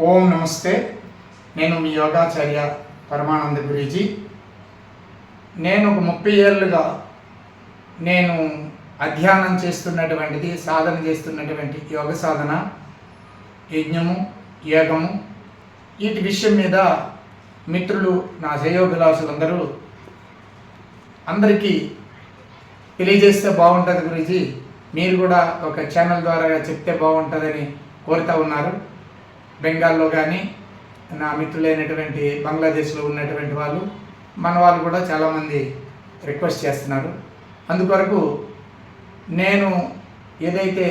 ఓం నమస్తే. నేను మీ యోగాచార్య పరమానంద గురూజీ. నేను ఒక 30 ఏళ్ళుగా నేను అధ్యయనం చేస్తున్నటువంటిది, సాధన చేస్తున్నటువంటి యోగ సాధన, యజ్ఞము, యోగము, వీటి విషయం మీద మిత్రులు, నా శ్రేయోభిలాషులందరూ అందరికీ తెలియజేస్తే బాగుంటుంది గురూజీ, మీరు కూడా ఒక ఛానల్ ద్వారా చెప్తే బాగుంటుందని కోరుతూ ఉన్నారు. బెంగాల్లో కానీ నా మిత్రులైనటువంటి బంగ్లాదేశ్లో ఉన్నటువంటి వాళ్ళు, మన వాళ్ళు కూడా చాలామంది రిక్వెస్ట్ చేస్తున్నారు. అందుకొరకు నేను ఏదైతే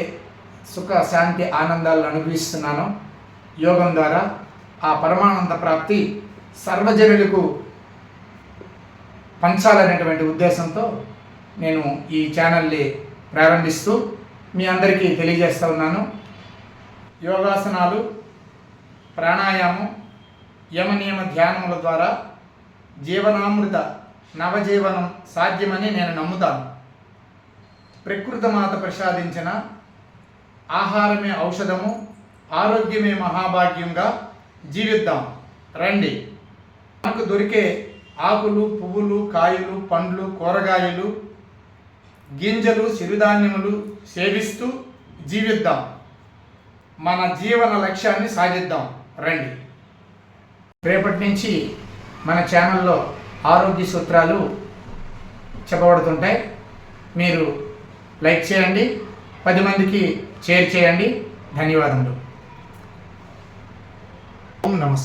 సుఖ, శాంతి, ఆనందాలను అనుభవిస్తున్నానో యోగం ద్వారా ఆ పరమానంద ప్రాప్తి సర్వజనులకు పంచాలనేటువంటి ఉద్దేశంతో నేను ఈ ఛానల్ని ప్రారంభిస్తూ మీ అందరికీ తెలియజేస్తూ ఉన్నాను. యోగాసనాలు, ప్రాణాయామం, యమనియమ ధ్యానముల ద్వారా జీవనామృత నవజీవనం సాధ్యమని నేను నమ్ముతాను. ప్రకృతి మాత ప్రసాదించిన ఆహారమే ఔషధము, ఆరోగ్యమే మహాభాగ్యంగా జీవిద్దాం రండి. మనకు దొరికే ఆకులు, పువ్వులు, కాయలు, పండ్లు, కూరగాయలు, గింజలు, సిరిధాన్యములు సేవిస్తూ జీవిద్దాం. మన జీవన లక్ష్యాన్ని సాధిద్దాం రండి. రేపటి నుంచి మన ఛానల్లో ఆరోగ్య సూత్రాలు చెప్పబడుతుంటాయి. మీరు లైక్ చేయండి, 10 మందికి షేర్ చేయండి. ధన్యవాదములు. ఓం నమస్తే.